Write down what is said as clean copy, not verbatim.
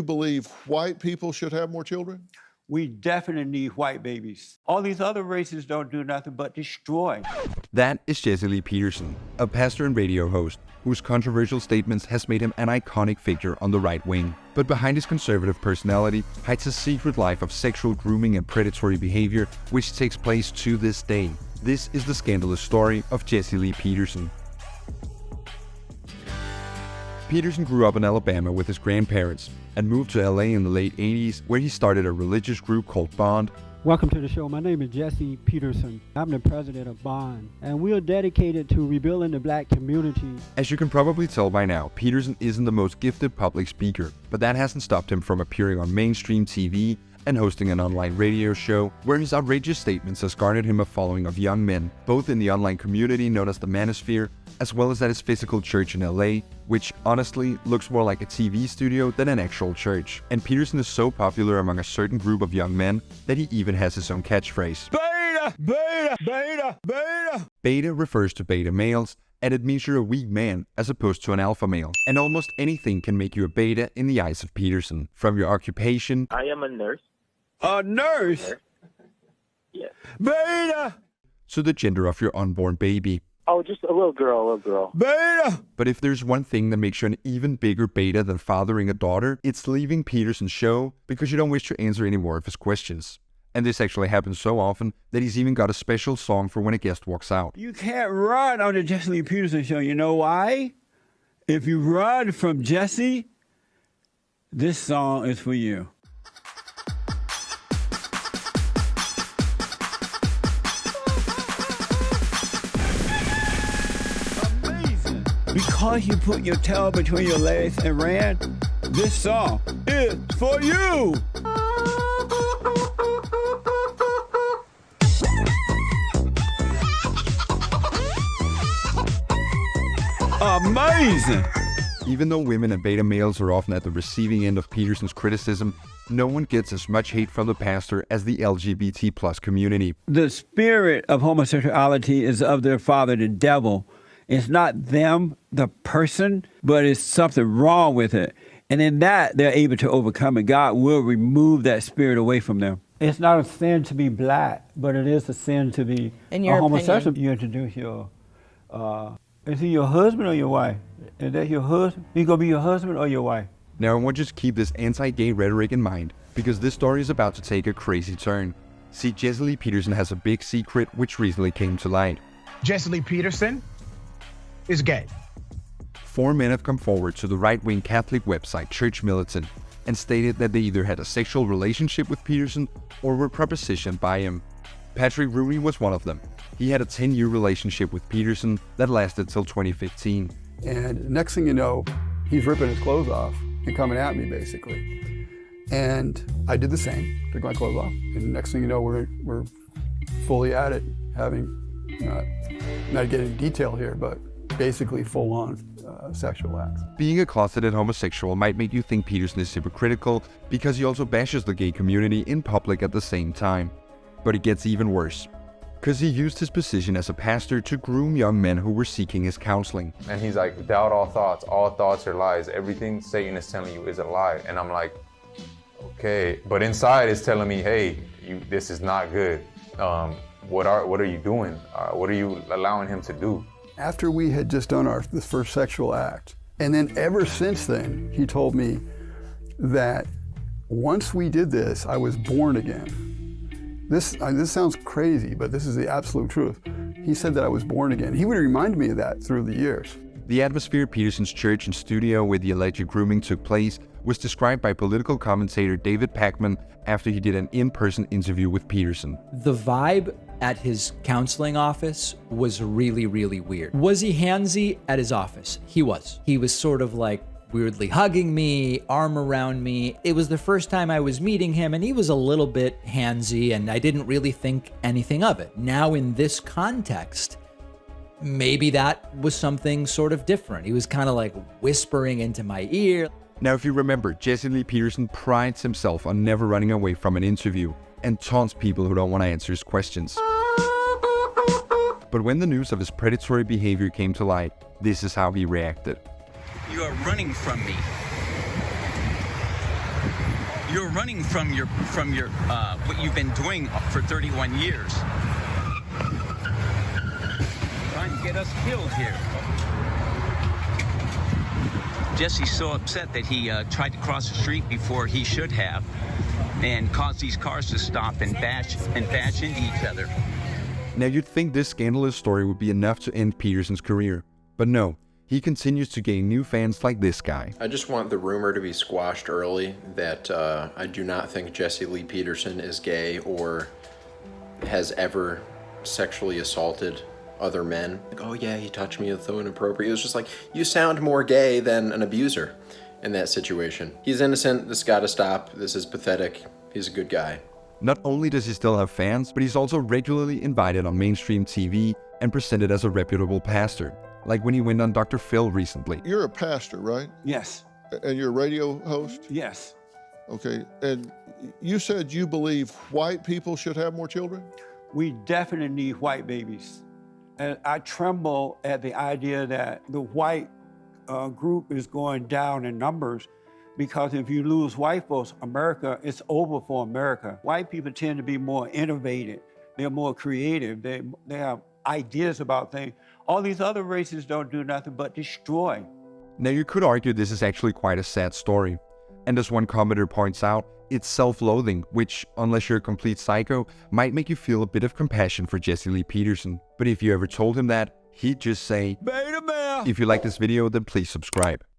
you believe white people should have more children? We definitely need white babies. All these other races don't do nothing but destroy. That is Jesse Lee Peterson, a pastor and radio host whose controversial statements has made him an iconic figure on the right wing. But behind his conservative personality hides a secret life of sexual grooming and predatory behavior which takes place to this day. This is the scandalous story of Jesse Lee Peterson. Peterson grew up in Alabama with his grandparents and moved to LA in the late 80s, where he started a religious group called Bond. Welcome to the show. My name is Jesse Peterson. I'm the president of Bond, and we are dedicated to rebuilding the black community. As you can probably tell by now, Peterson isn't the most gifted public speaker, but that hasn't stopped him from appearing on mainstream TV and hosting an online radio show where his outrageous statements has garnered him a following of young men, both in the online community known as the Manosphere, as well as at his physical church in LA, which honestly looks more like a TV studio than an actual church. And Peterson is so popular among a certain group of young men that he even has his own catchphrase. Beta, beta, beta, beta. Beta refers to beta males, and it means you're a weak man as opposed to an alpha male. And almost anything can make you a beta in the eyes of Peterson. From your occupation... I am a nurse. A nurse? Yes. Beta! ...to the gender of your unborn baby. Oh, just a little girl. Beta! But if there's one thing that makes you an even bigger beta than fathering a daughter, it's leaving Peterson's show because you don't wish to answer any more of his questions. And this actually happens so often that he's even got a special song for when a guest walks out. You can't run on the Jesse Lee Peterson show. You know why? If you run from Jesse, this song is for you. Amazing. Because you put your tail between your legs and ran, this song is for you. Amazing! Even though women and beta males are often at the receiving end of Peterson's criticism, no one gets as much hate from the pastor as the LGBT plus community. The spirit of homosexuality is of their father, the devil. It's not them, the person, but it's something wrong with it. And in that, they're able to overcome it. God will remove that spirit away from them. It's not a sin to be black, but it is a sin to be In your homosexual. opinion. You introduce your... is he your husband or your wife? Is that your husband? He gonna be your husband or your wife? Now I want you to keep this anti-gay rhetoric in mind, because this story is about to take a crazy turn. See, Jesse Lee Peterson has a big secret which recently came to light. Jesse Lee Peterson is gay. 4 men have come forward to the right-wing Catholic website Church Militant and stated that they either had a sexual relationship with Peterson or were propositioned by him. Patrick Rooney was one of them. He had a 10-year relationship with Peterson that lasted till 2015. And next thing you know, he's ripping his clothes off and coming at me, basically. And I did the same, took my clothes off. And next thing you know, we're fully at it, having, not getting detail here, but basically full-on sexual acts. Being a closeted homosexual might make you think Peterson is hypocritical because he also bashes the gay community in public at the same time. But it gets even worse, because he used his position as a pastor to groom young men who were seeking his counseling. And he's like, doubt all thoughts are lies. Everything Satan is telling you is a lie. And I'm like, okay. But inside it's telling me, hey, this is not good. What are you doing? What are you allowing him to do? After we had just done the first sexual act, and then ever since then, he told me that once we did this, I was born again. This sounds crazy, but this is the absolute truth. He said that I was born again. He would remind me of that through the years. The atmosphere at Peterson's church and studio where the alleged grooming took place was described by political commentator David Pakman after he did an in-person interview with Peterson. The vibe at his counseling office was really, really weird. Was he handsy at his office? He was. He was sort of like weirdly hugging me, arm around me. It was the first time I was meeting him, and he was a little bit handsy, and I didn't really think anything of it. Now in this context, maybe that was something sort of different. He was kind of like whispering into my ear. Now, if you remember, Jesse Lee Peterson prides himself on never running away from an interview and taunts people who don't want to answer his questions. But when the news of his predatory behavior came to light, this is how he reacted. You are running from me. You're running from your what you've been doing for 31 years. Trying to get us killed here. Jesse's so upset that he tried to cross the street before he should have, and caused these cars to stop and bash into each other. Now you'd think this scandalous story would be enough to end Peterson's career, but no. He continues to gain new fans like this guy. I just want the rumor to be squashed early that I do not think Jesse Lee Peterson is gay or has ever sexually assaulted other men. Like, oh yeah, he touched me with so inappropriate. It was just like, you sound more gay than an abuser in that situation. He's innocent. This gotta stop. This is pathetic. He's a good guy. Not only does he still have fans, but he's also regularly invited on mainstream TV and presented as a reputable pastor. Like when he went on Dr. Phil recently. You're a pastor, right? Yes. And you're a radio host? Yes. Okay. And you said you believe white people should have more children? We definitely need white babies. And I tremble at the idea that the white group is going down in numbers, because if you lose white folks, America, it's over for America. White people tend to be more innovative. They're more creative. They have ideas about things. All these other races don't do nothing but destroy. Now you could argue this is actually quite a sad story. And as one commenter points out, it's self-loathing, which, unless you're a complete psycho, might make you feel a bit of compassion for Jesse Lee Peterson. But if you ever told him that, he'd just say, "Beta male." If you like this video, then please subscribe.